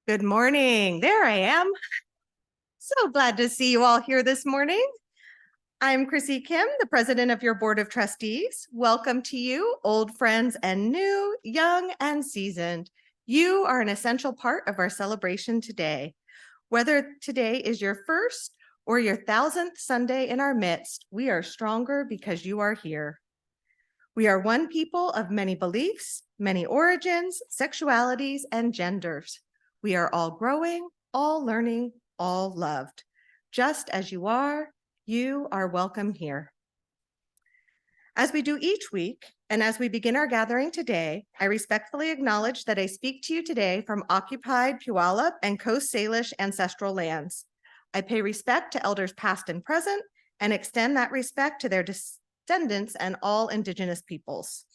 Good morning. There I am. So glad to see you all here this morning. I'm Chrissy Kim, the president of your board of trustees. Welcome to you, old friends and new, young and seasoned. You are an essential part of our celebration today. Whether today is your first or your 1000th Sunday in our midst, we are stronger because you are here. We are one people of many beliefs, many origins, sexualities, and genders. We are all growing, all learning, all loved. Just as you are welcome here. As we do each week, and as we begin our gathering today, I respectfully acknowledge that I speak to you today from occupied Puyallup and Coast Salish ancestral lands. I pay respect to elders past and present and extend that respect to their descendants and all Indigenous peoples.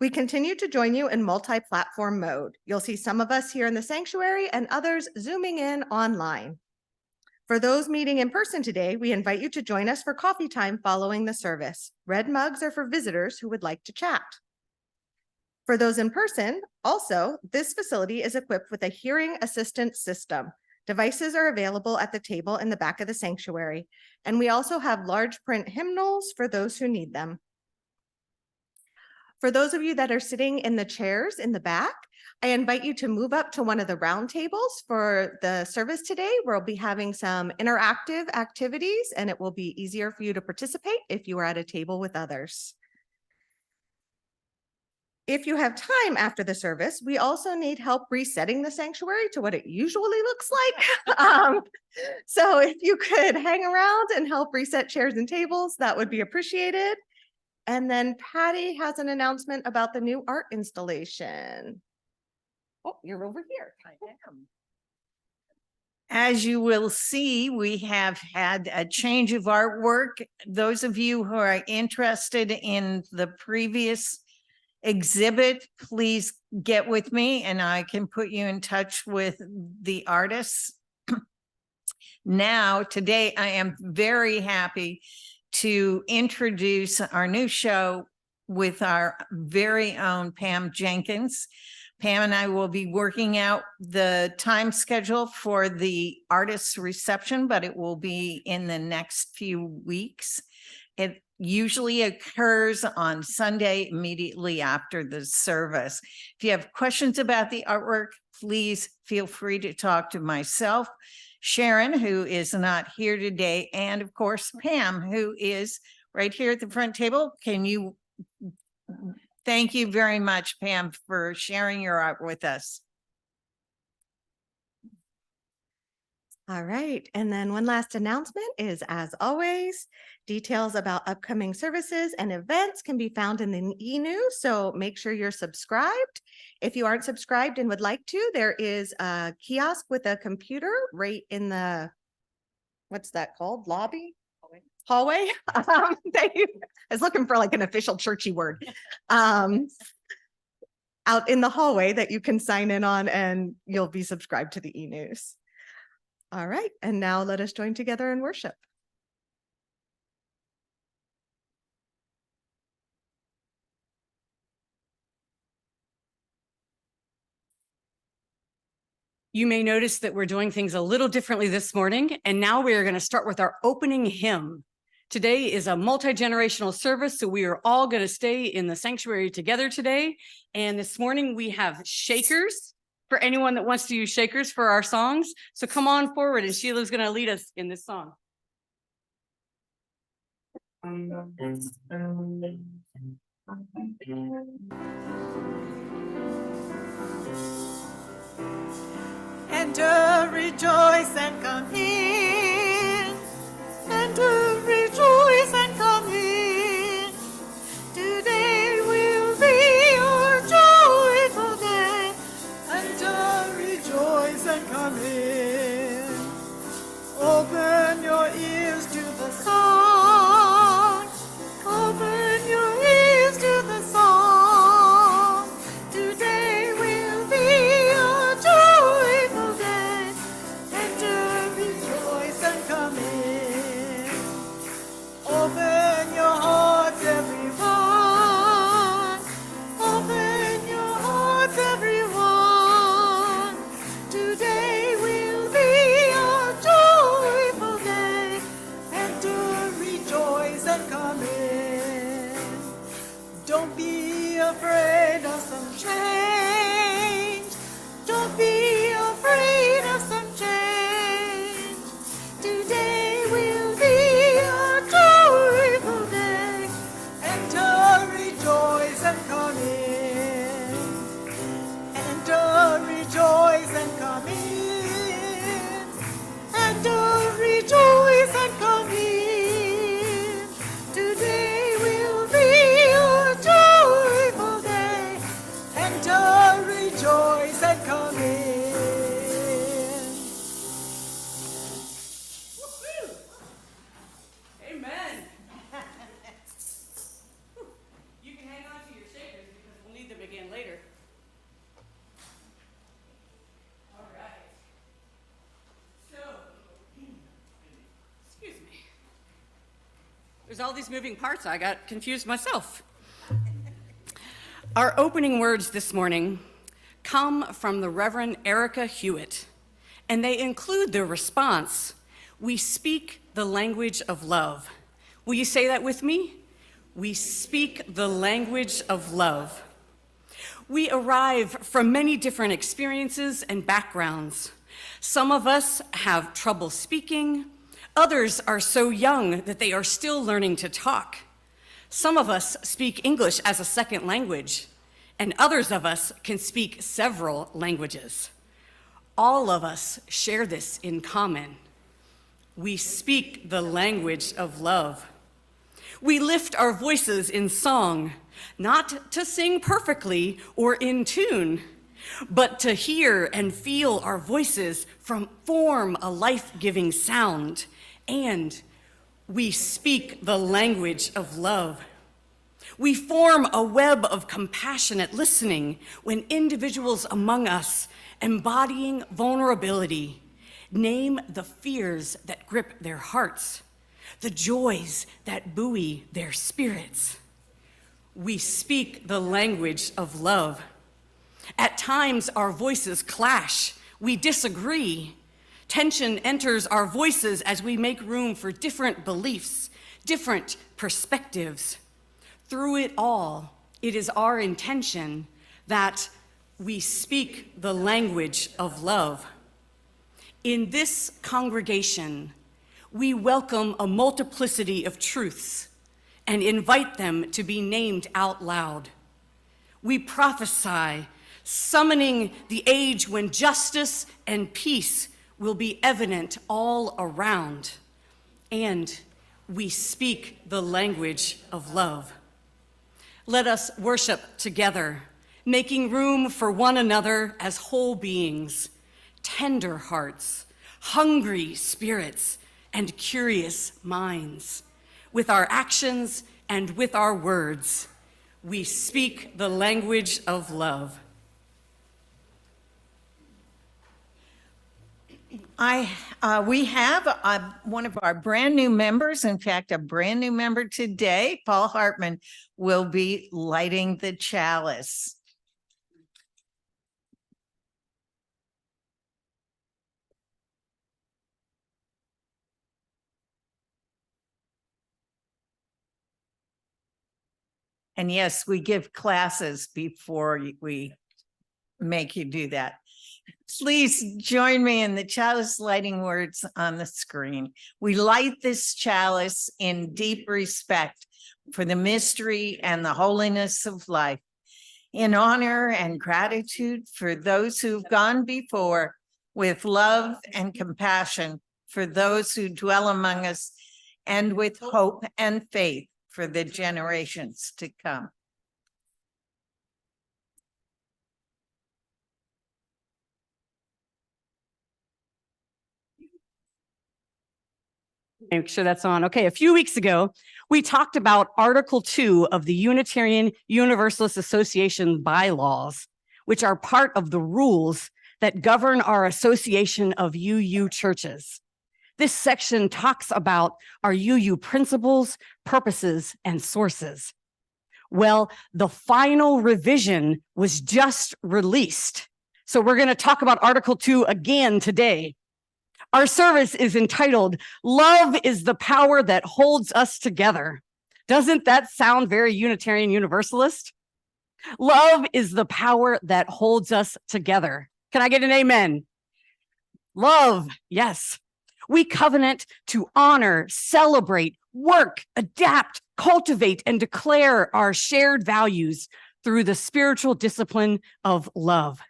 We continue to join you in multi-platform mode. You'll see some of us here in the sanctuary and others zooming in online. For those meeting in person today, we invite you to join us for coffee time following the service. Red mugs are for visitors who would like to chat. For those in person, also, this facility is equipped with a hearing assistance system. Devices are available at the table in the back of the sanctuary, and we also have large print hymnals for those who need them. For those of you that are sitting in the chairs in the back, I invite you to move up to one of the round tables for the service today. We'll be having some interactive activities, and it will be easier for you to participate if you are at a table with others. If you have time after the service, we also need help resetting the sanctuary to what it usually looks like. So if you could hang around and help reset chairs and tables, that would be appreciated. And then Patty has an announcement about the new art installation. Oh, you're over here. I am. As you will see, we have had a change of artwork. Those of you who are interested in the previous exhibit, please get with me and I can put you in touch with the artists. Now, today, I am very happy to introduce our new show with our very own Pam Jenkins. Pam and I will be working out the time schedule for the artist's reception, but it will be in the next few weeks. It usually occurs on Sunday immediately after the service. If you have questions about the artwork, please feel free to talk to myself, Sharon, who is not here today, and of course, Pam, who is right here at the front table. Can you, thank you very much, Pam, for sharing your art with us. All right, and then one last announcement is, as always, details about upcoming services and events can be found in the e-news, so make sure you're subscribed. If you aren't subscribed and would like to, there is a kiosk with a computer right in the, what's that called, lobby? Hallway? Thank you. I was looking for like an official churchy word. Out in the hallway that you can sign in on and you'll be subscribed to the e-news. All right, and now let us join together in worship. You may notice that we're doing things a little differently this morning, and now we are going to start with our opening hymn. Today is a multi-generational service, so we are all going to stay in the sanctuary together today. And this morning we have shakers for anyone that wants to use shakers for our songs. So come on forward, and Sheila's going to lead us in this song. Enter, rejoice, and come in. Enter, rejoice, and come in. Today will be your joyful day. Enter, rejoice, and come in. Open your ears to the song. Open your ears to the song. Today will be your joyful day. Enter, rejoice, Don't be afraid of some change. Don't be afraid of some change. Today will be a joyful day. Enter, rejoice, and come in. Enter, rejoice, and come in. Enter, rejoice, and come in. Today will be a joyful day. Enter, rejoice, and come in. Amen. You can hang on to your shakers because we'll need them again later. All right. So, excuse me. There's all these moving parts. I got confused myself. Our opening words this morning come from the Reverend Erica Hewitt, and they include the response, "We speak the language of love." Will you say that with me? We speak the language of love. We arrive from many different experiences and backgrounds. Some of us have trouble speaking. Others are so young that they are still learning to talk. Some of us speak English as a second language, and others of us can speak several languages. All of us share this in common. We speak the language of love. We lift our voices in song, not to sing perfectly or in tune, but to hear and feel our voices form a life-giving sound. And we speak the language of love. We form a web of compassionate listening when individuals among us, embodying vulnerability, name the fears that grip their hearts, the joys that buoy their spirits. We speak the language of love. At times, our voices clash. We disagree. Tension enters our voices as we make room for different beliefs, different perspectives. Through it all, it is our intention that we speak the language of love. In this congregation, we welcome a multiplicity of truths and invite them to be named out loud. We prophesy, summoning the age when justice and peace will be evident all around, and we speak the language of love. Let us worship together, making room for one another as whole beings, tender hearts, hungry spirits, and curious minds. With our actions and with our words, we speak the language of love. We have one of our brand new members, in fact, a brand new member today. Paul Hartman will be lighting the chalice. And yes, we give classes before we make you do that. Please join me in the chalice lighting words on the screen. We light this chalice in deep respect for the mystery and the holiness of life, in honor and gratitude for those who've gone before, with love and compassion for those who dwell among us, and with hope and faith for the generations to come. Make sure that's on. Okay, a few weeks ago, we talked about Article 2 of the Unitarian Universalist Association bylaws, which are part of the rules that govern our association of UU churches. This section talks about our UU principles, purposes, and sources. Well, the final revision was just released. So we're going to talk about Article 2 again today. Our service is entitled, "Love is the Power That Holds Us Together." Doesn't that sound very Unitarian Universalist? Love is the power that holds us together. Can I get an amen? Love, yes. We covenant to honor, celebrate, work, adapt, cultivate, and declare our shared values through the spiritual discipline of love.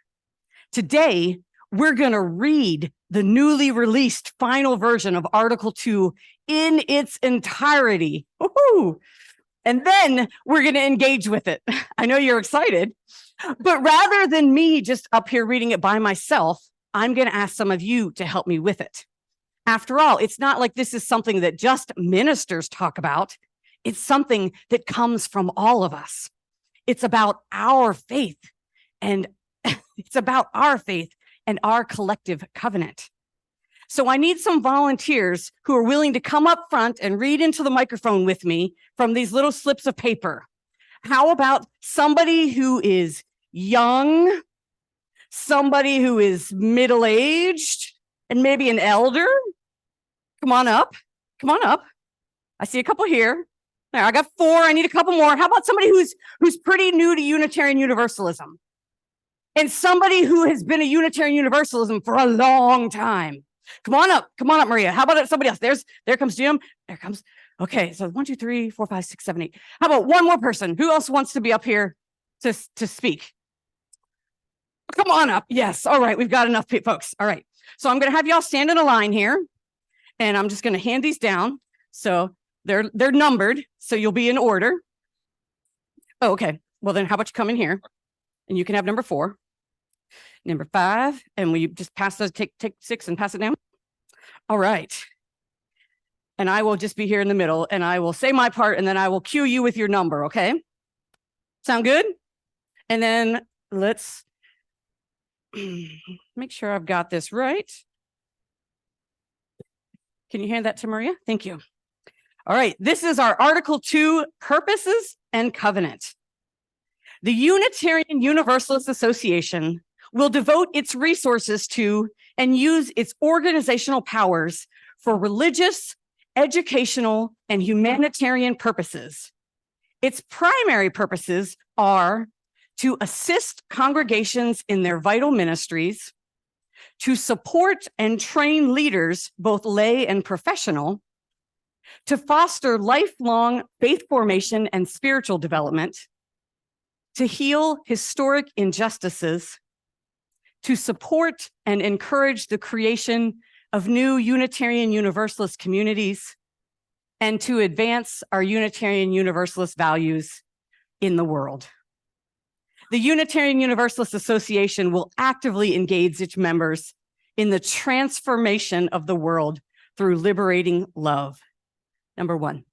Today, we're going to read the newly released final version of Article 2 in its entirety. Woo-hoo! And then we're going to engage with it. I know you're excited, but rather than me just up here reading it by myself, I'm going to ask some of you to help me with it. After all, it's not like this is something that just ministers talk about. It's something that comes from all of us. It's about our faith and it's about our faith and our collective covenant. So I need some volunteers who are willing to come up front and read into the microphone with me from these little slips of paper. How about somebody who is young, somebody who is middle-aged, and maybe an elder? Come on up. Come on up. I see a couple here. There, I got 4. I need a couple more. How about somebody who's pretty new to Unitarian Universalism? And somebody who has been a Unitarian Universalism for a long time. Come on up, Maria. How about somebody else? There comes Jim. There comes. Okay, so 1, 2, 3, 4, 5, 6, 7, 8. How about one more person? Who else wants to be up here to speak? Come on up. Yes. All right, we've got enough folks. All right. So I'm going to have y'all stand in a line here, and I'm just going to hand these down. So they're numbered, so you'll be in order. Oh, okay. Well, then how about you come in here, and you can have number 4. Number 5, and will you just pass those, take 6 and pass it down? All right. And I will just be here in the middle, and I will say my part, and then I will cue you with your number, okay? Sound good? And then let's make sure I've got this right. Can you hand that to Maria? Thank you. All right, this is our Article 2, Purposes and Covenant. The Unitarian Universalist Association will devote its resources to and use its organizational powers for religious, educational, and humanitarian purposes. Its primary purposes are to assist congregations in their vital ministries, to support and train leaders, both lay and professional, to foster lifelong faith formation and spiritual development, to heal historic injustices, to support and encourage the creation of new Unitarian Universalist communities, and to advance our Unitarian Universalist values in the world. The Unitarian Universalist Association will actively engage its members in the transformation of the world through liberating love. Number 1.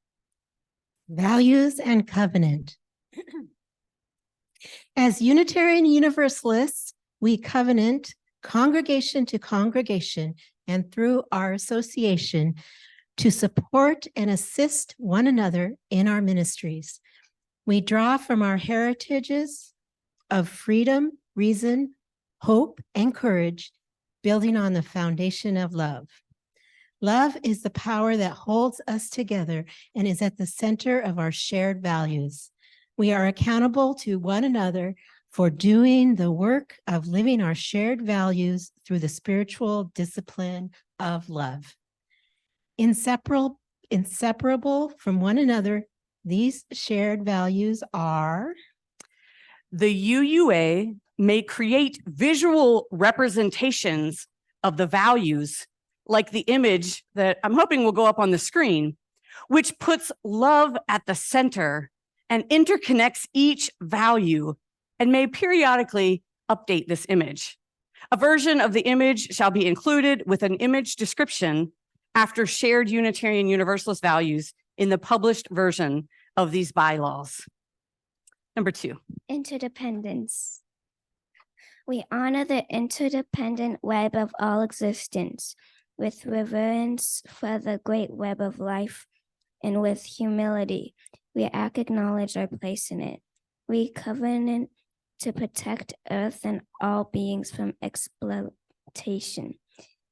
Values and covenant. As Unitarian Universalists, we covenant congregation to congregation and through our association to support and assist one another in our ministries. We draw from our heritages of freedom, reason, hope, and courage, building on the foundation of love. Love is the power that holds us together and is at the center of our shared values. We are accountable to one another for doing the work of living our shared values through the spiritual discipline of love. Inseparable from one another, these shared values are: the UUA may create visual representations of the values, like the image that I'm hoping will go up on the screen, which puts love at the center and interconnects each value, and may periodically update this image. A version of the image shall be included with an image description after shared Unitarian Universalist values in the published version of these bylaws. Number 2. Interdependence. We honor the interdependent web of all existence with reverence for the great web of life, and with humility, we acknowledge our place in it. We covenant to protect Earth and all beings from exploitation.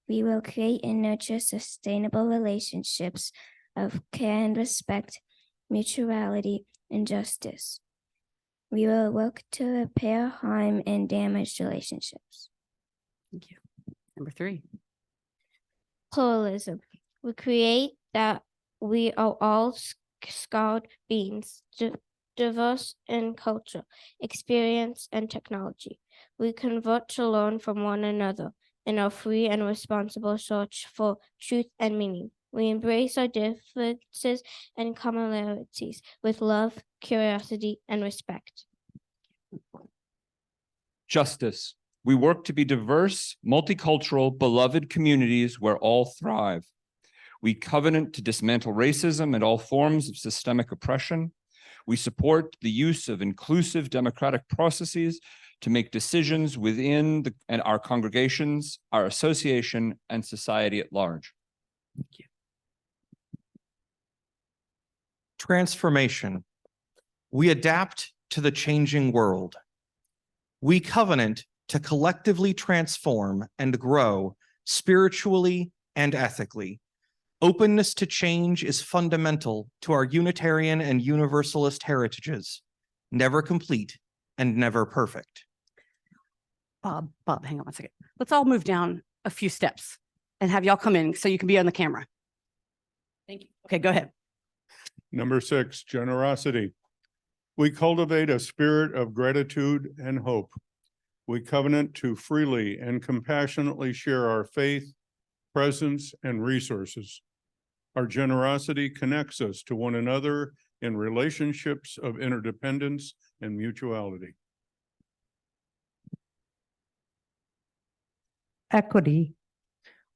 We will create and nurture sustainable relationships of care and respect mutuality, and justice. We will work to repair harm and damaged relationships. Thank you. Number 3. Pluralism. We create that we are all skilled beings, diverse in culture, experience, and technology. We convert to learn from one another in our free and responsible search for truth and meaning. We embrace our differences and commonalities with love, curiosity, and respect. Justice. We work to be diverse, multicultural, beloved communities where all thrive. We covenant to dismantle racism and all forms of systemic oppression. We support the use of inclusive democratic processes to make decisions within our congregations, our association, and society at large. Thank you. Transformation. We adapt to the changing world. We covenant to collectively transform and grow spiritually and ethically. Openness to change is fundamental to our Unitarian and Universalist heritages, never complete and never perfect. Bob, hang on one second. Let's all move down a few steps and have y'all come in so you can be on the camera. Thank you. Okay, go ahead. Number 6, generosity. We cultivate a spirit of gratitude and hope. We covenant to freely and compassionately share our faith, presence, and resources. Our generosity connects us to one another in relationships of interdependence and mutuality. Equity.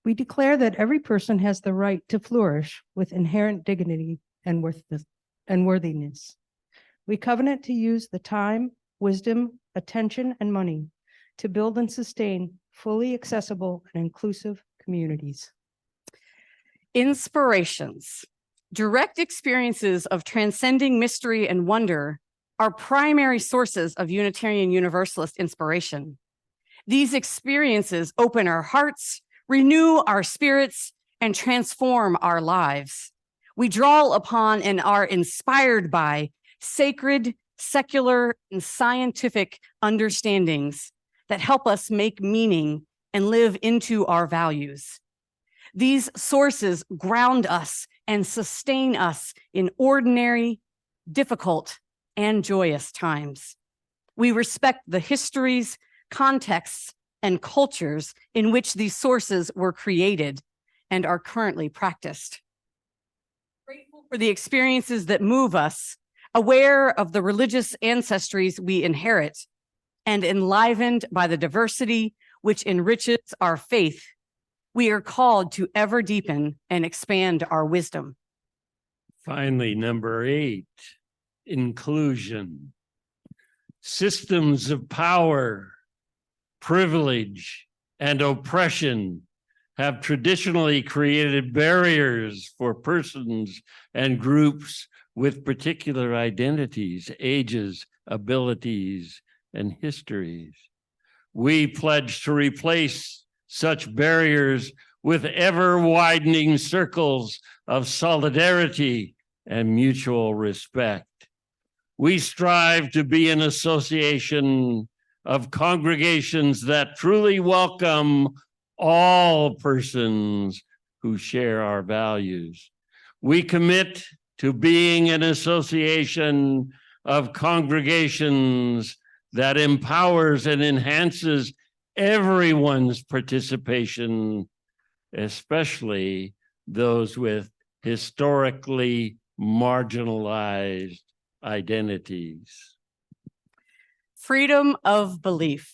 We declare that every person has the right to flourish with inherent dignity and worthiness. We covenant to use the time, wisdom, attention, and money to build and sustain fully accessible and inclusive communities. Inspirations. Direct experiences of transcending mystery and wonder are primary sources of Unitarian Universalist inspiration. These experiences open our hearts, renew our spirits, and transform our lives. We draw upon and are inspired by sacred, secular, and scientific understandings that help us make meaning and live into our values. These sources ground us and sustain us in ordinary, difficult, and joyous times. We respect the histories, contexts, and cultures in which these sources were created and are currently practiced. Grateful for the experiences that move us, aware of the religious ancestries we inherit, and enlivened by the diversity which enriches our faith, we are called to ever deepen and expand our wisdom. Finally, number 8, inclusion. Systems of power, privilege, and oppression have traditionally created barriers for persons and groups with particular identities, ages, abilities, and histories. We pledge to replace such barriers with ever-widening circles of solidarity and mutual respect. We strive to be an association of congregations that truly welcome all persons who share our values. We commit to being an association of congregations that empowers and enhances everyone's participation, especially those with historically marginalized identities. Freedom of belief.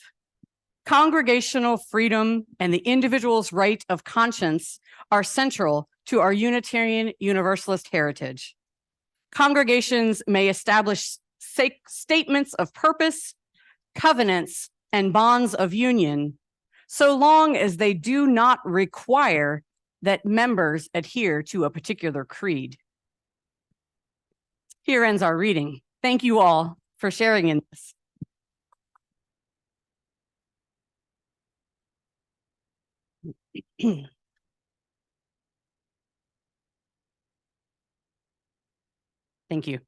Congregational freedom and the individual's right of conscience are central to our Unitarian Universalist heritage. Congregations may establish statements of purpose, covenants, and bonds of union, so long as they do not require that members adhere to a particular creed. Here ends our reading. Thank you all for sharing in this. Thank you.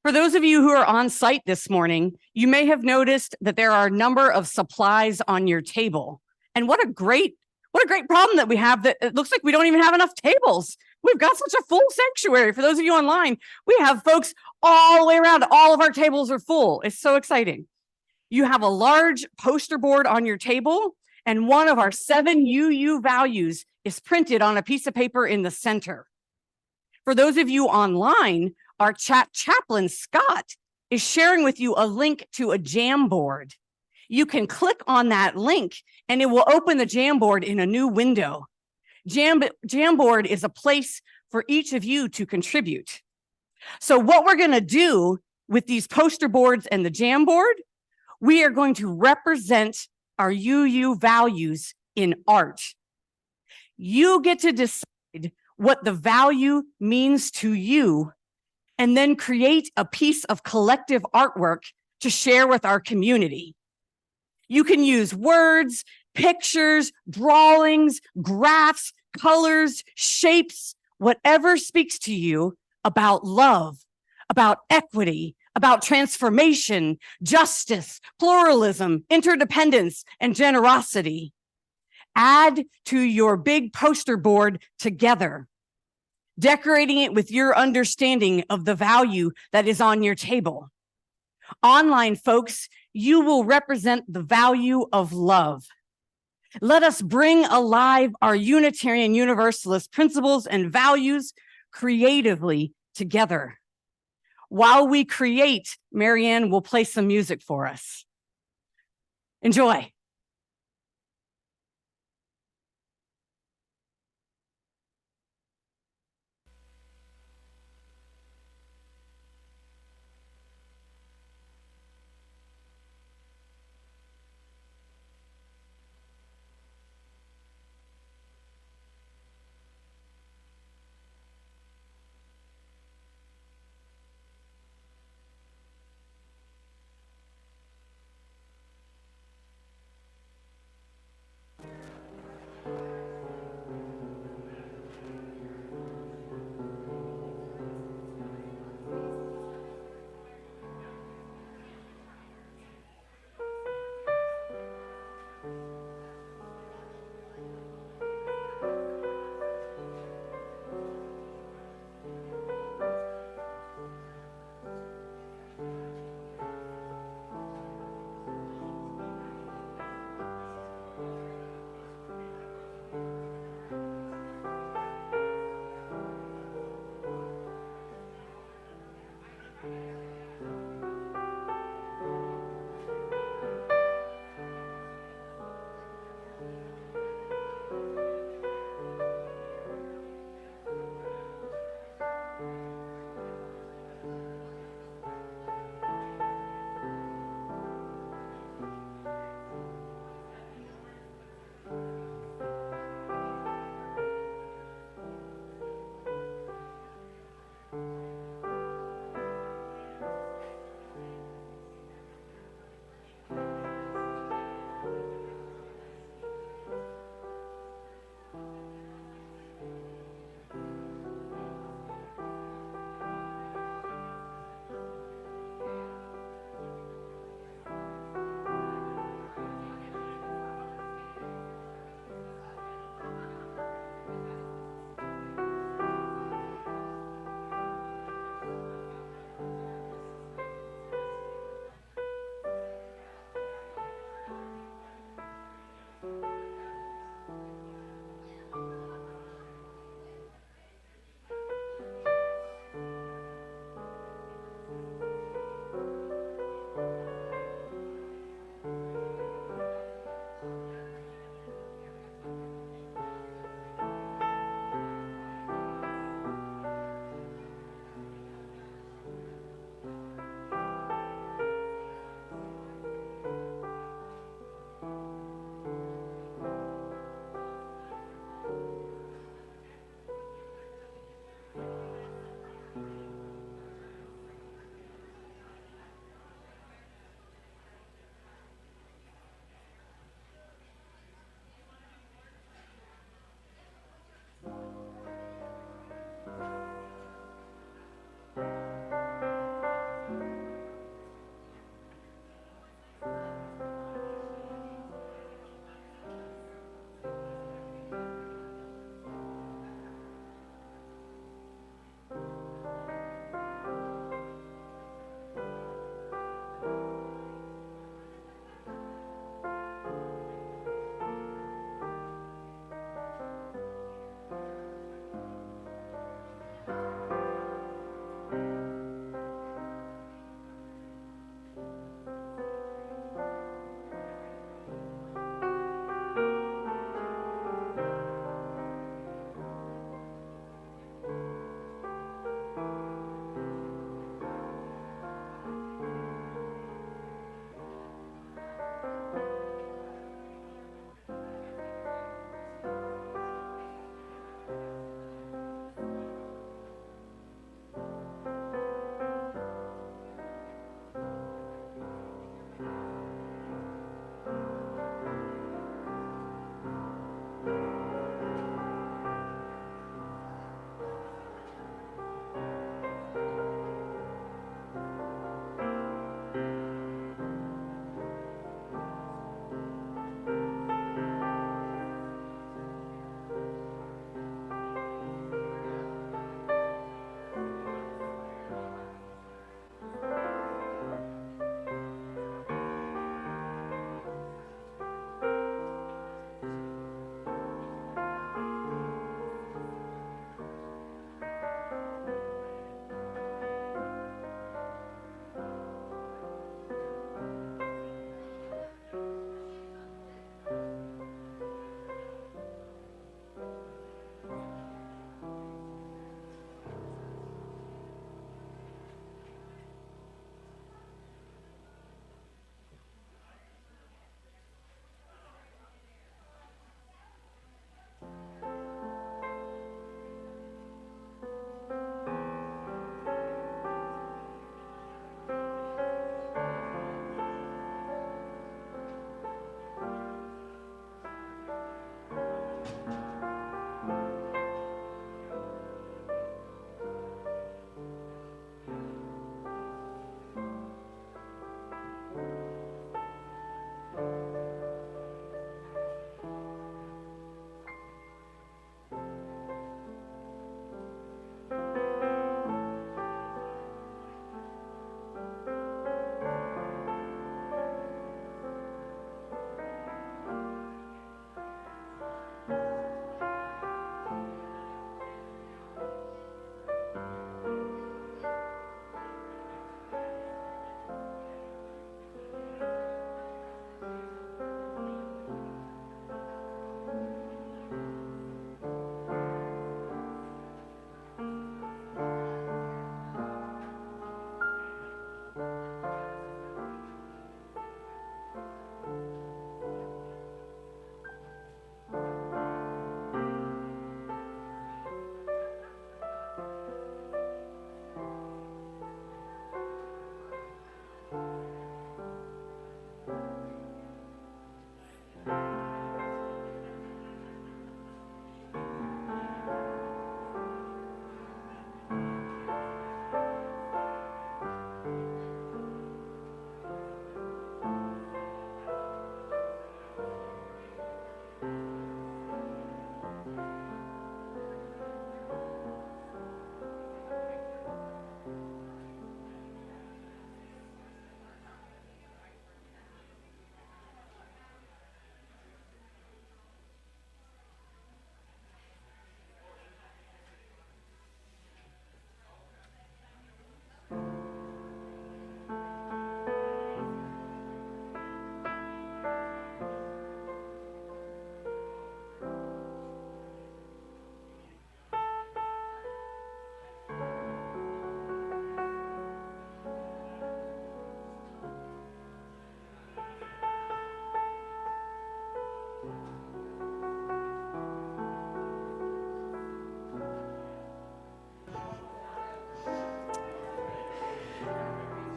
For those of you who are on site this morning, you may have noticed that there are a number of supplies on your table. And what a great problem that we have, that it looks like we don't even have enough tables. We've got such a full sanctuary. For those of you online, we have folks all the way around. All of our tables are full. It's so exciting. You have a large poster board on your table, and one of our 7 UU values is printed on a piece of paper in the center. For those of you online, our chat chaplain, Scott, is sharing with you a link to a Jamboard. You can click on that link and it will open the Jamboard in a new window. Jamboard is a place for each of you to contribute. So what we're going to do with these poster boards and the Jamboard, we are going to represent our UU values in art. You get to decide what the value means to you, and then create a piece of collective artwork to share with our community. You can use words, pictures, drawings, graphs, colors, shapes, whatever speaks to you about love, about equity, about transformation, justice, pluralism, interdependence, and generosity. Add to your big poster board together, decorating it with your understanding of the value that is on your table. Online folks, you will represent the value of love. Let us bring alive our Unitarian Universalist principles and values creatively together. While we create, Marianne will play some music for us. Enjoy.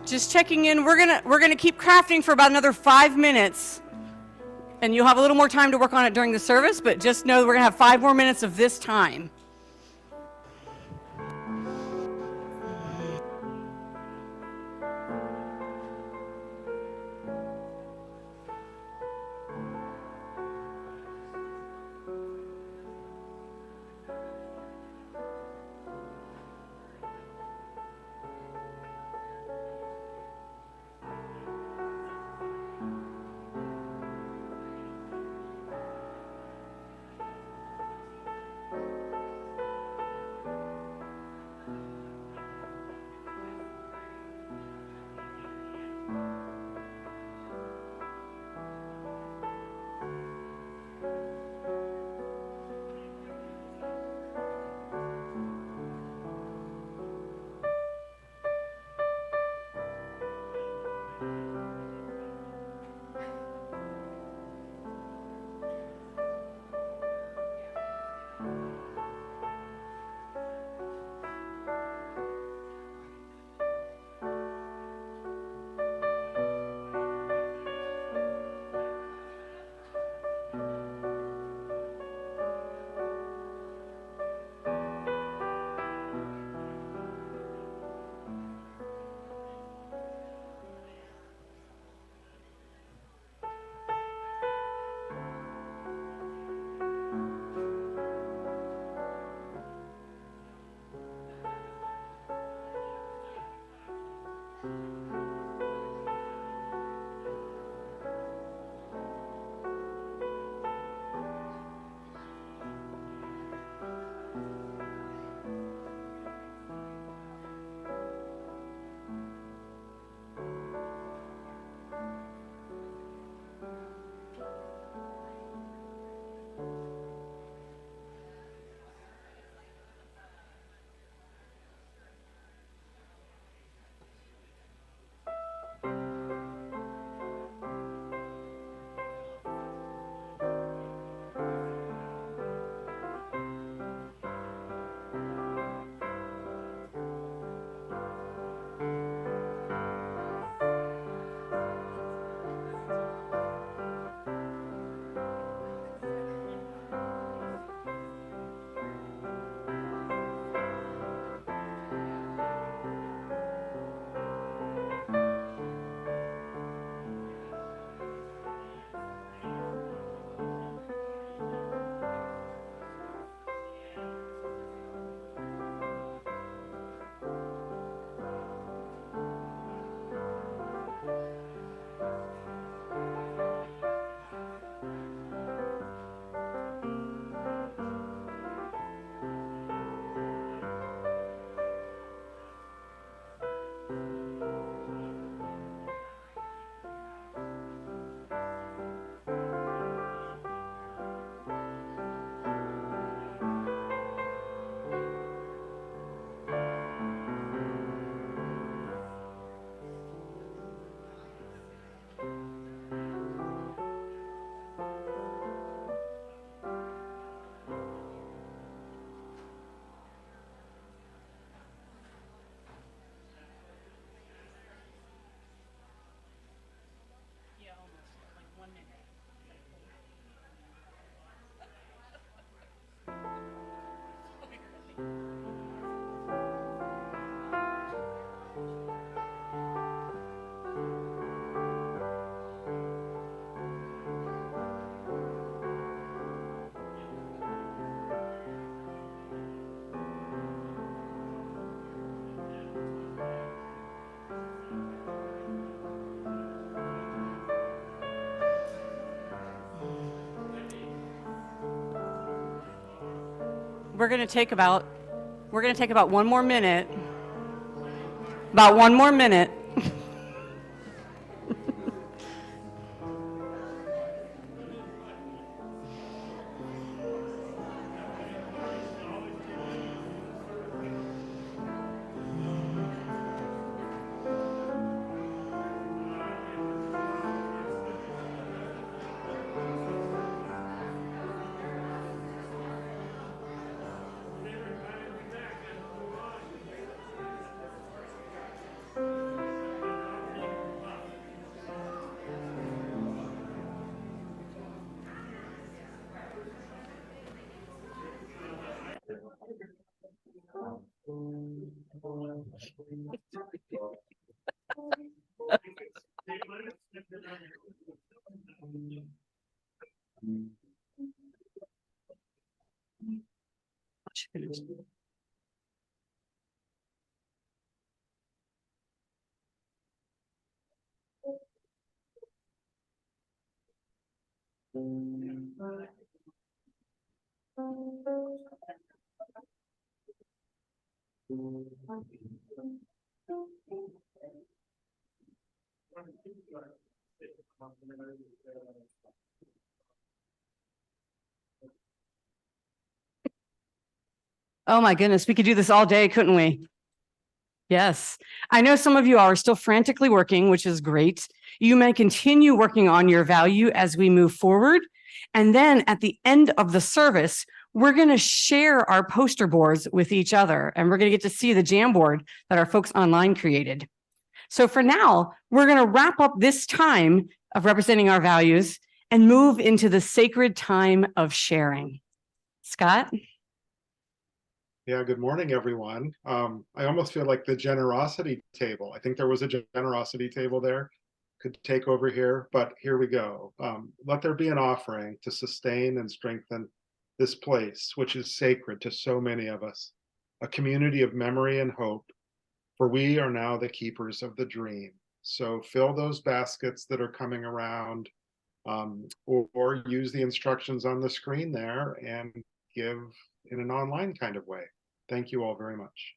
Just checking in. We're gonna keep crafting for about another 5 minutes. And you'll have a little more time to work on it during the service, but just know that we're gonna have 5 more minutes of this time. We're gonna take about 1 more minute. About 1 more minute. Oh my goodness, we could do this all day, couldn't we? Yes, I know some of you are still frantically working, which is great. You may continue working on your value as we move forward. And then at the end of the service, we're going to share our poster boards with each other, and we're going to get to see the Jamboard that our folks online created. So for now, we're going to wrap up this time of representing our values and move into the sacred time of sharing. Scott? Yeah, good morning, everyone. I almost feel like the generosity table. I think there was a generosity table there. Could take over here, but here we go. Let there be an offering to sustain and strengthen this place, which is sacred to so many of us, a community of memory and hope, for we are now the keepers of the dream. So fill those baskets that are coming around, or use the instructions on the screen there and give in an online kind of way. Thank you all very much.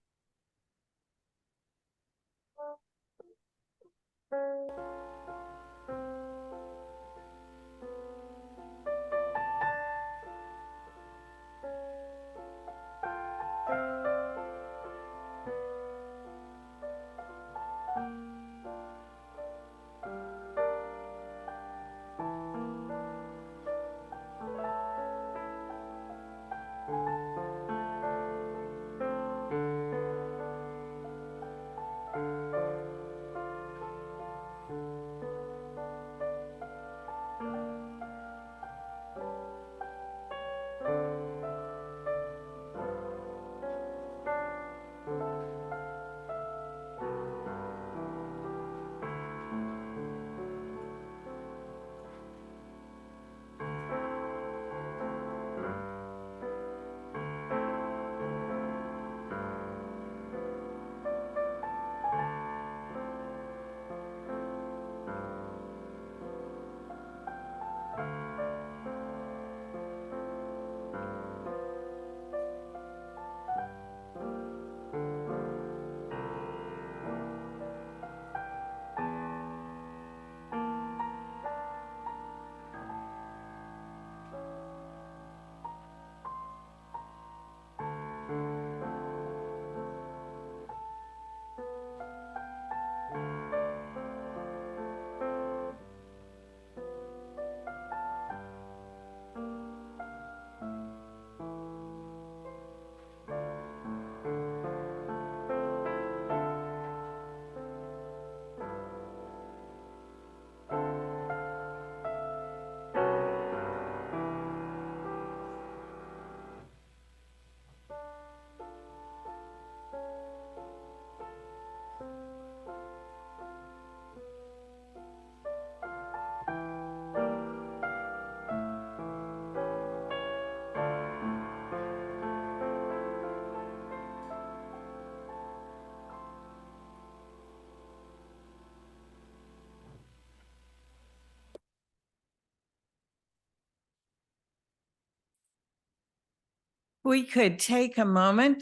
We could take a moment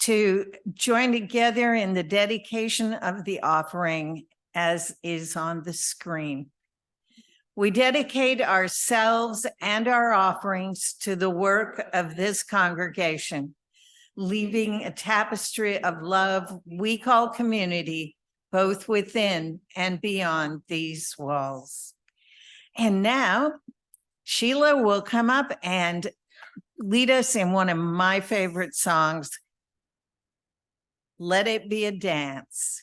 to join together in the dedication of the offering as is on the screen. We dedicate ourselves and our offerings to the work of this congregation, leaving a tapestry of love we call community, both within and beyond these walls. And now Sheila will come up and lead us in one of my favorite songs, Let It Be a Dance.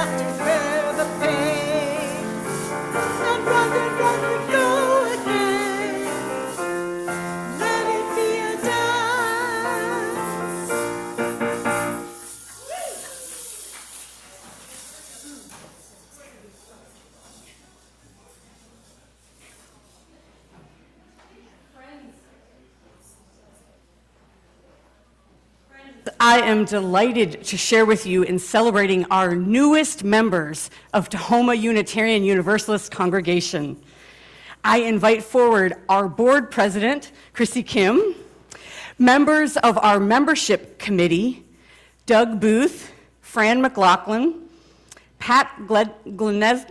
have to bear the pain. And run we go again. Let it be a dance. I am delighted to share with you in celebrating our newest members of Tahoma Unitarian Universalist Congregation. I invite forward our board president, Chrissy Kim, members of our membership committee, Doug Booth, Fran McLaughlin, Pat Glenesk,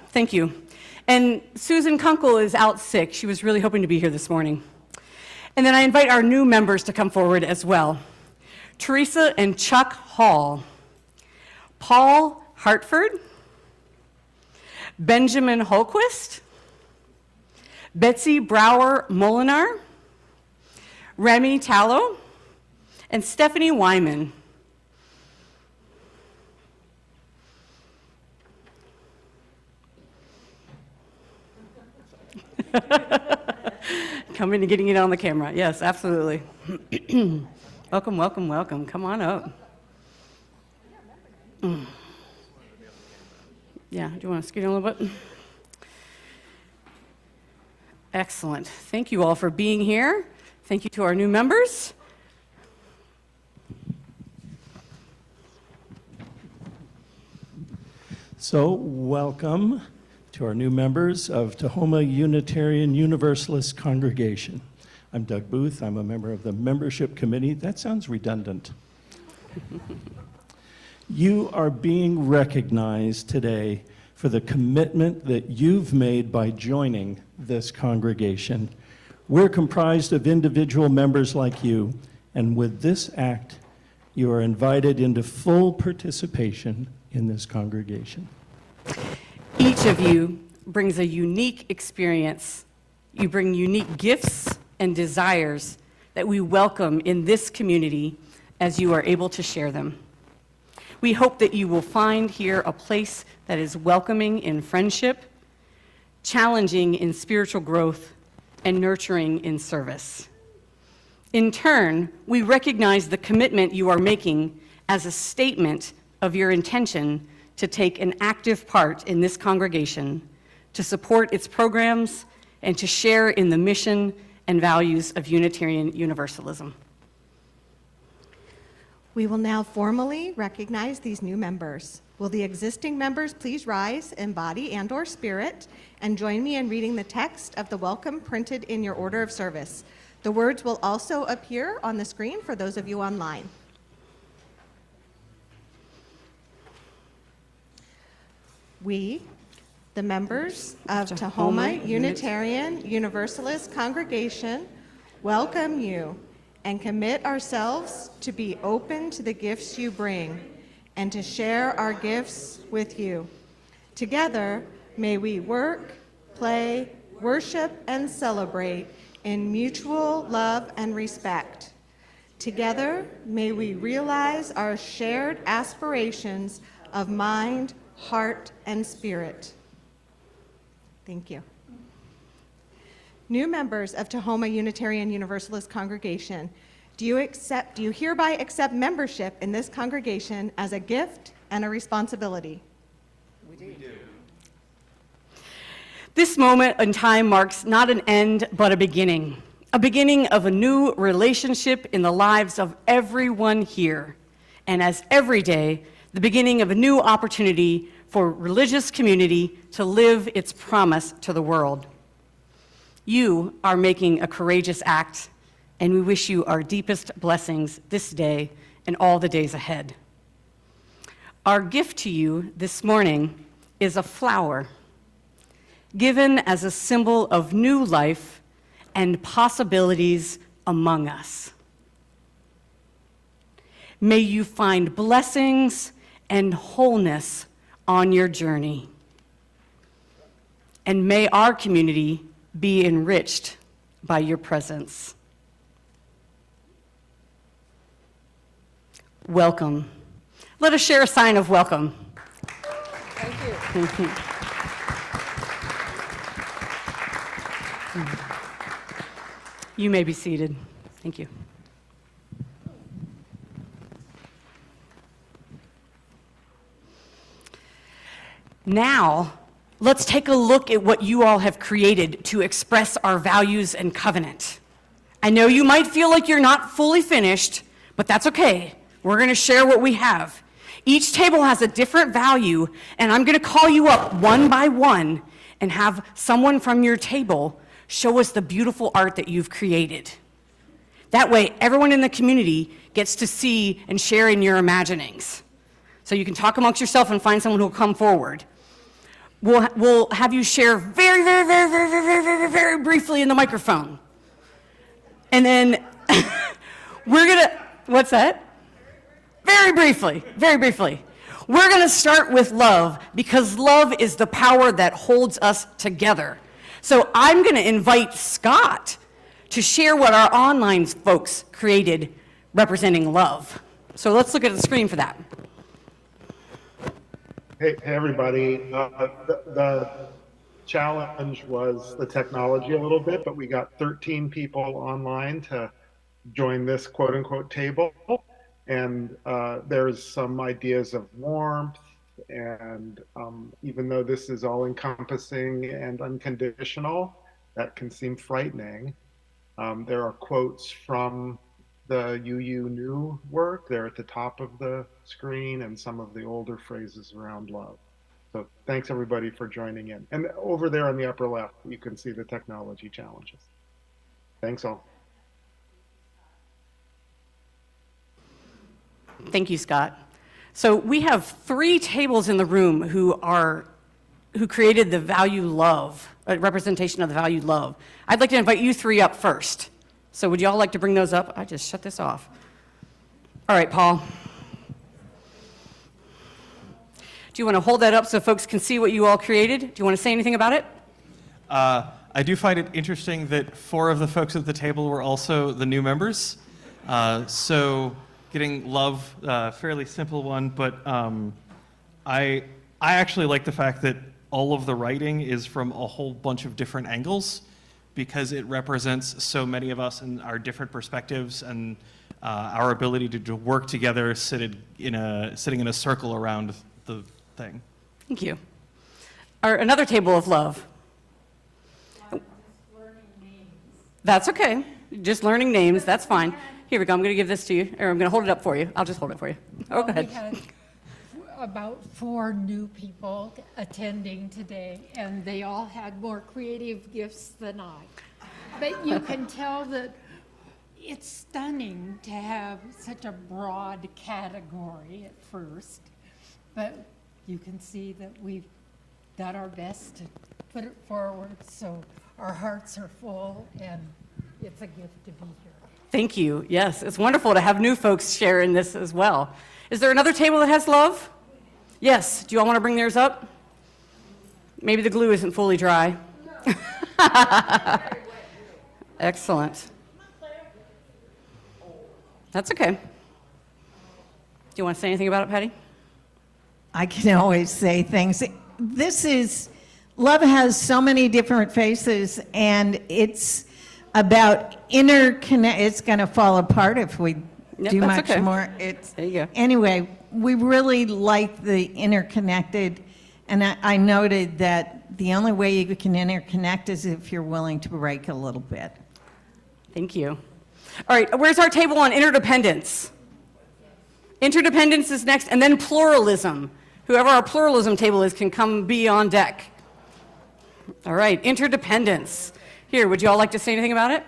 thank you. And Susan Kunkel is out sick. She was really hoping to be here this morning. And then I invite our new members to come forward as well. Teresa and Chuck Hall, Paul Hartford, Benjamin Holquist, Betsy Brower Molinar, Remy Tallow, and Stephanie Wyman. Coming and getting it on the camera. Yes, absolutely. Welcome, welcome, welcome. Come on up. Yeah, do you want to scoot in a little bit? Excellent. Thank you all for being here. Thank you to our new members. So welcome to our new members of Tahoma Unitarian Universalist Congregation. I'm Doug Booth. I'm a member of the membership committee. That sounds redundant. You are being recognized today for the commitment that you've made by joining this congregation. We're comprised of individual members like you, and with this act, you are invited into full participation in this congregation. Each of you brings a unique experience. You bring unique gifts and desires that we welcome in this community as you are able to share them. We hope that you will find here a place that is welcoming in friendship, challenging in spiritual growth, and nurturing in service. In turn, we recognize the commitment you are making as a statement of your intention to take an active part in this congregation, to support its programs, and to share in the mission and values of Unitarian Universalism. We will now formally recognize these new members. Will the existing members please rise in body and/or spirit and join me in reading the text of the welcome printed in your order of service. The words will also appear on the screen for those of you online. We, the members of Tahoma Unitarian Universalist Congregation, welcome you and commit ourselves to be open to the gifts you bring and to share our gifts with you. Together, may we work, play, worship, and celebrate in mutual love and respect. Together, may we realize our shared aspirations of mind, heart, and spirit. Thank you. New members of Tahoma Unitarian Universalist Congregation, do you hereby accept membership in this congregation as a gift and a responsibility? We do. This moment in time marks not an end, but a beginning of a new relationship in the lives of everyone here. And as every day, the beginning of a new opportunity for religious community to live its promise to the world. You are making a courageous act, and we wish you our deepest blessings this day and all the days ahead. Our gift to you this morning is a flower, given as a symbol of new life and possibilities among us. May you find blessings and wholeness on your journey. And may our community be enriched by your presence. Welcome. Let us share a sign of welcome. Thank you. You may be seated. Thank you. Now, let's take a look at what you all have created to express our values and covenant. I know you might feel like you're not fully finished, but that's okay. We're going to share what we have. Each table has a different value, and I'm going to call you up one by one and have someone from your table show us the beautiful art that you've created. That way, everyone in the community gets to see and share in your imaginings. So you can talk amongst yourself and find someone who will come forward. We'll have you share very briefly in the microphone. And then we're gonna, what's that? Very briefly. We're gonna start with love because love is the power that holds us together. So I'm gonna invite Scott to share what our online folks created representing love. So let's look at the screen for that. Hey, everybody. The challenge was the technology a little bit, but we got 13 people online to join this quote unquote table. And there's some ideas of warmth. And even though this is all encompassing and unconditional, that can seem frightening. There are quotes from the UU New work there at the top of the screen and some of the older phrases around love. So thanks everybody for joining in. And over there on the upper left, you can see the technology challenges. Thanks all. Thank you, Scott. So we have 3 tables in the room who created the value love, a representation of the value love. I'd like to invite you 3 up first. So would you all like to bring those up? I just shut this off. All right, Paul. Do you want to hold that up so folks can see what you all created? Do you want to say anything about it? I do find it interesting that 4 of the folks at the table were also the new members. So getting love, fairly simple one, but I actually like the fact that all of the writing is from a whole bunch of different angles because it represents so many of us and our different perspectives and our ability to work together sitting in a circle around the thing. Thank you. Another table of love. That's okay. Just learning names, that's fine. Here we go, I'm going to give this to you, or I'm going to hold it up for you. I'll just hold it for you. Oh, go ahead. We had about 4 new people attending today, and they all had more creative gifts than I. But you can tell that it's stunning to have such a broad category at first, but you can see that we've done our best to put it forward, so our hearts are full, and it's a gift to be here. Thank you. Yes, it's wonderful to have new folks share in this as well. Is there another table that has love? Yes. Do you all want to bring theirs up? Maybe the glue isn't fully dry. Excellent. That's okay. Do you want to say anything about it, Patty? I can always say things. Love has so many different faces, and it's about interconnect. It's going to fall apart if we do much more. There you go. Anyway, we really like the interconnected, and I noted that the only way you can interconnect is if you're willing to break a little bit. Thank you. All right, where's our table on interdependence? Interdependence is next, and then pluralism. Whoever our pluralism table is can come be on deck. All right, interdependence. Here, would you all like to say anything about it?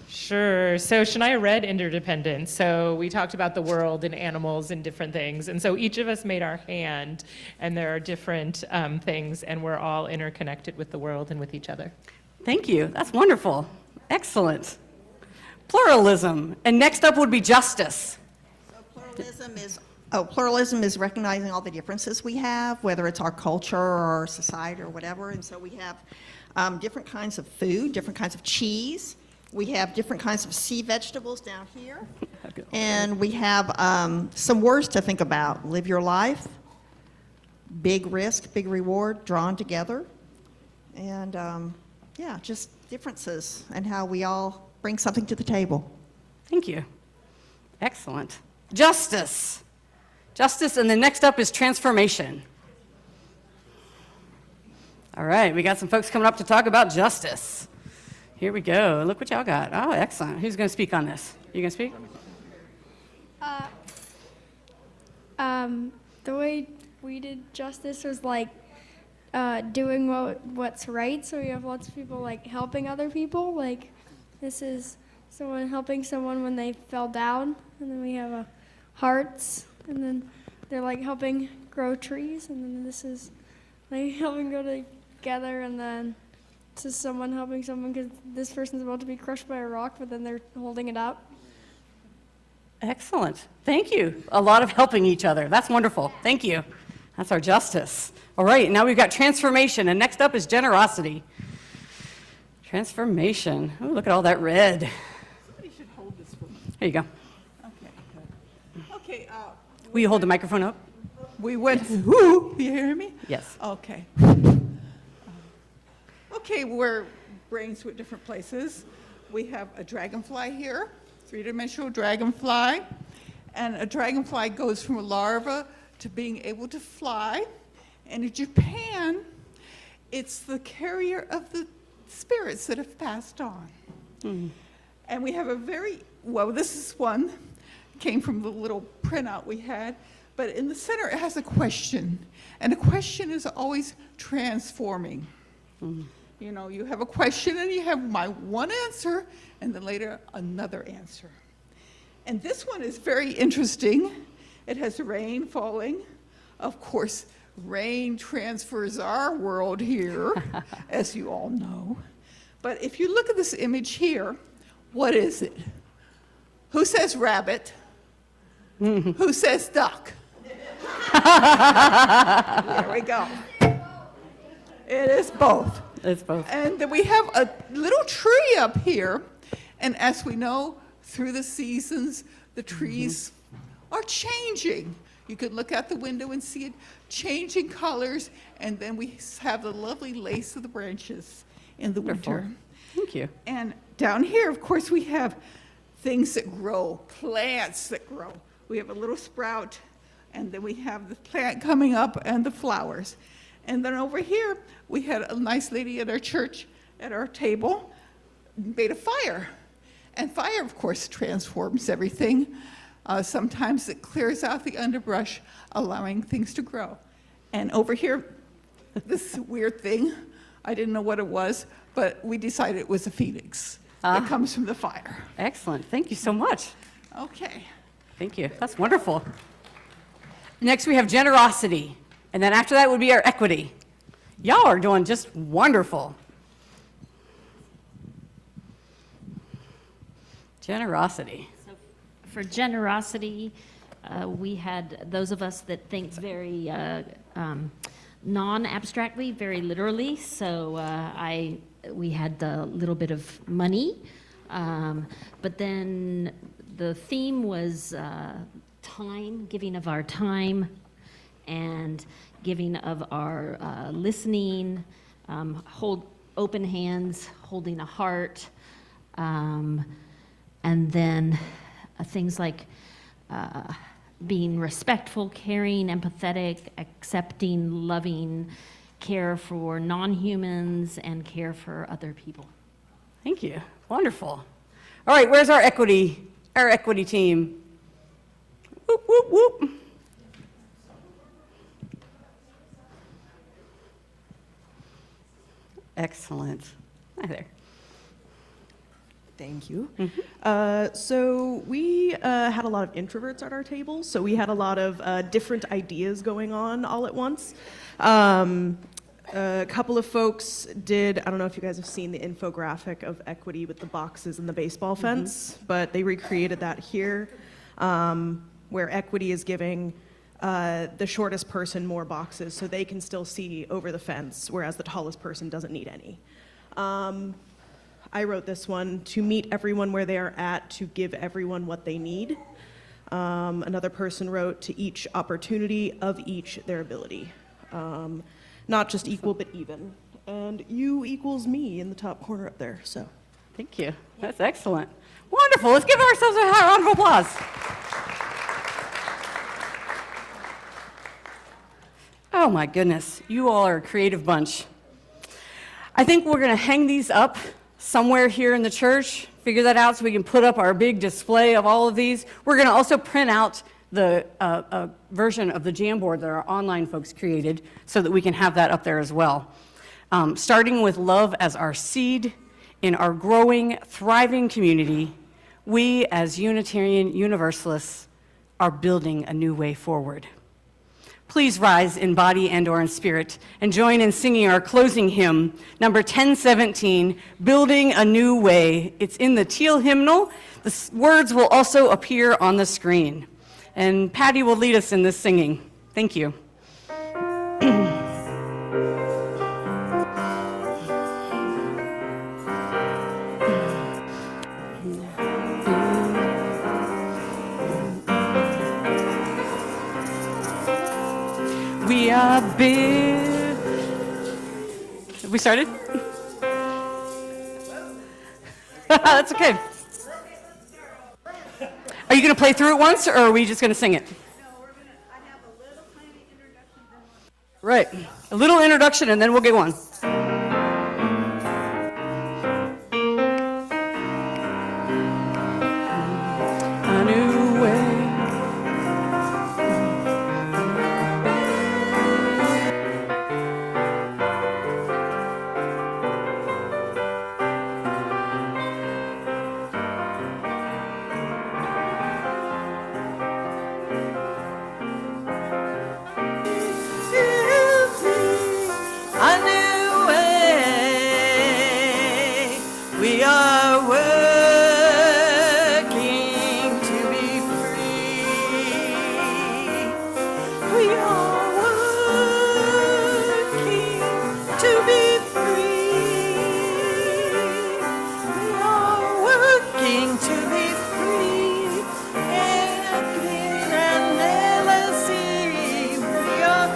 Sure. So Shania read interdependence. So we talked about the world and animals and different things. And so each of us made our hand, and there are different things, and we're all interconnected with the world and with each other. Thank you. That's wonderful. Excellent. Pluralism. And next up would be justice. Pluralism is recognizing all the differences we have, whether it's our culture or our society or whatever. And so we have different kinds of food, different kinds of cheese, We have different kinds of sea vegetables down here. And we have some words to think about. Live your life, big risk, big reward, drawn together. And yeah, just differences and how we all bring something to the table. Thank you. Excellent. Justice. Justice, and then next up is transformation. All right, we got some folks coming up to talk about justice. Here we go. Look what y'all got. Oh, excellent. Who's going to speak on this? You going to speak? The way we did justice was like doing what's right. So we have lots of people like helping other people. Like this is someone helping someone when they fell down, and then we have hearts, and then they're like helping grow trees, and then this is like helping grow together, and then this is someone helping someone because this person's about to be crushed by a rock, but then they're holding it up. Excellent. Thank you. A lot of helping each other. That's wonderful. Thank you. That's our justice. All right, now we've got transformation, and next up is generosity. Transformation. Oh, look at all that red. Somebody should hold this for me. There you go. Okay, good. Okay. Will you hold the microphone up? We went, whoo, you hear me? Yes. Okay. Okay, we're brains with different places. We have a dragonfly here, three-dimensional dragonfly. And a dragonfly goes from a larva to being able to fly. And in Japan, it's the carrier of the spirits that have passed on. Mm. And we have a very, well, this is one, came from the little printout we had, but in the center it has a question. And a question is always transforming. Mm. You know, you have a question and you have my one answer and then later another answer. And this one is very interesting. It has rain falling. Of course, rain transfers our world here, as you all know. But if you look at this image here, what is it? Who says rabbit? Who says duck? There we go. It is both. It's both. And then we have a little tree up here. And as we know, through the seasons, the trees are changing. You can look out the window and see it changing colors. And then we have the lovely lace of the branches in the winter. Thank you. And down here, of course, we have things that grow, plants that grow. We have a little sprout, and then we have the plant coming up and the flowers. And then over here, we had a nice lady at our church, at our table, made a fire. And fire, of course, transforms everything. Sometimes it clears out the underbrush, allowing things to grow. And over here, this weird thing, I didn't know what it was, but we decided it was a phoenix that comes from the fire. Excellent. Thank you so much. Okay. Thank you. That's wonderful. Next, we have generosity. And then after that would be our equity. Y'all are doing just wonderful. Generosity. So for generosity, we had those of us that think very non-abstractly, very literally. So we had a little bit of money, but then the theme was time, giving of our time, and giving of our listening, hold open hands, holding a heart, and then things like being respectful, caring, empathetic, accepting, loving, care for non-humans, and care for other people. Thank you. Wonderful. All right, where's our equity team? Whoop, whoop, whoop. Excellent. Hi there. Thank you. So we had a lot of introverts at our table, so we had a lot of different ideas going on all at once. A couple of folks did, I don't know if you guys have seen the infographic of equity with the boxes and the baseball fence, but they recreated that here, where equity is giving the shortest person more boxes so they can still see over the fence, whereas the tallest person doesn't need any. I wrote this one: to meet everyone where they are at, to give everyone what they need. Another person wrote, to each opportunity, of each their ability. Not just equal, but even. And you equals me in the top corner up there, so. Thank you. That's excellent. Wonderful. Let's give ourselves a round of applause. Oh my goodness, you all are a creative bunch. I think we're going to hang these up somewhere here in the church, figure that out so we can put up our big display of all of these. We're going to also print out the version of the Jamboard that our online folks created so that we can have that up there as well. Starting with love as our seed in our growing, thriving community, we as Unitarian Universalists are building a new way forward. Please rise in body and/or in spirit and join in singing our closing hymn, number 1017, Building a New Way. It's in the teal hymnal. The words will also appear on the screen. And Patty will lead us in this singing. Thank you. We are big. Have we started? That's okay. Are you going to play through it once, or are we just going to sing it? Right. A little introduction, and then we'll get one. A new way. A new way. We are working to be free. We are working to be free. We are working to be free. And clean and jealousy. We are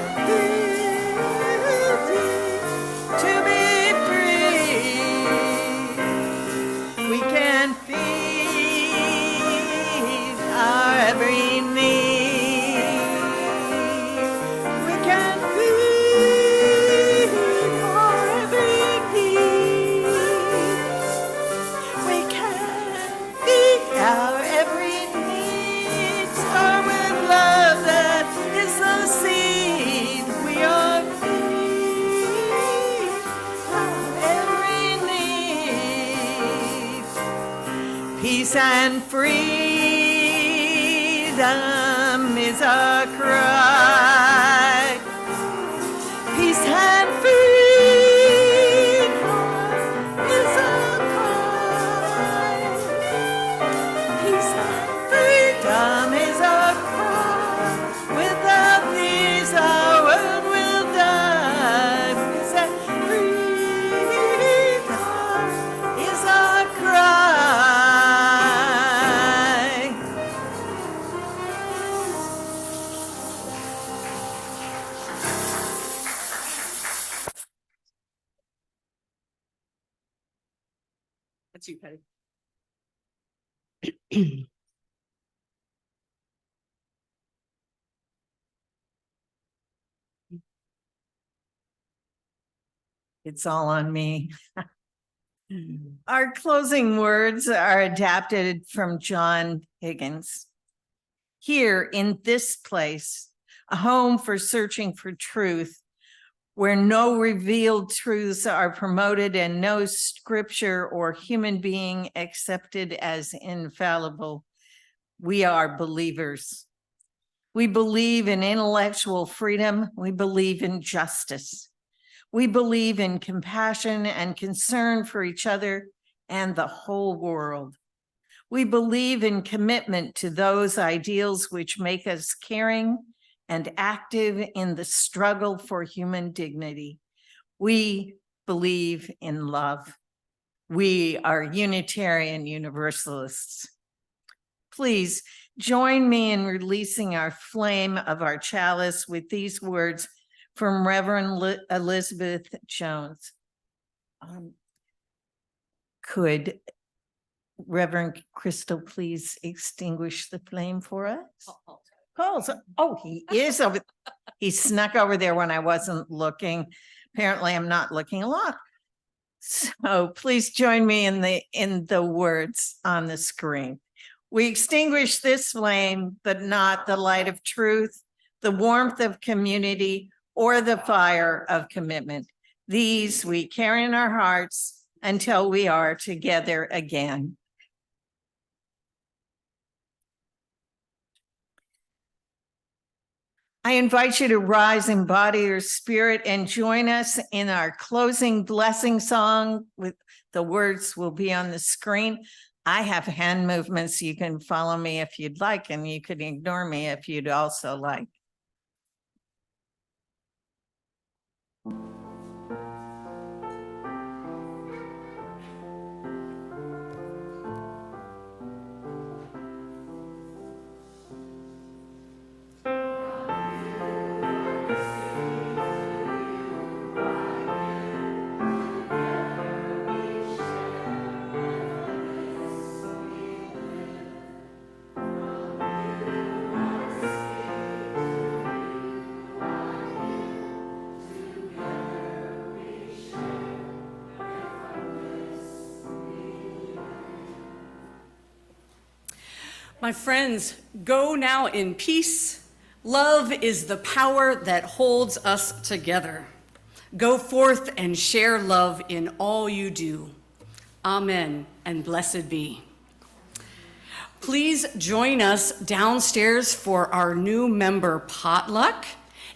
to be free. We can feed our every need. We can feed our every need. We can feed our every need. Start with love, that is the seed. We are peace and freedom is our cry. Peace and freedom is our cry. Peace and freedom is our cry. Without these, our world will die. Peace and freedom is our cry. That's you, Patty. It's all on me. Our closing words are adapted from John Higgins. Here in this place, a home for searching for truth, where no revealed truths are promoted and no scripture or human being accepted as infallible, we are believers. We believe in intellectual freedom. We believe in justice. We believe in compassion and concern for each other and the whole world. We believe in commitment to those ideals which make us caring and active in the struggle for human dignity. We believe in love. We are Unitarian Universalists. Please join me in releasing our flame of our chalice with these words from Reverend Elizabeth Jones. Could Reverend Crystal please extinguish the flame for us? Paul's, oh, he is over, he snuck over there when I wasn't looking. Apparently I'm not looking a lot. So please join me in the words on the screen. We extinguish this flame, but not the light of truth, the warmth of community, or the fire of commitment. These we carry in our hearts until we are together again. I invite you to rise, embody your spirit, and join us in our closing blessing song. With the words will be on the screen. I have hand movements. You can follow me if you'd like, and you can ignore me if you'd also like. My friends, go now in peace. Love is the power that holds us together. Go forth and share love in all you do. Amen and blessed be. Please join us downstairs for our new member potluck.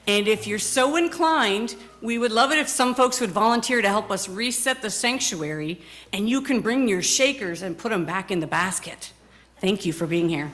And if you're so inclined, we would love it if some folks would volunteer to help us reset the sanctuary, and you can bring your shakers and put them back in the basket. Thank you for being here.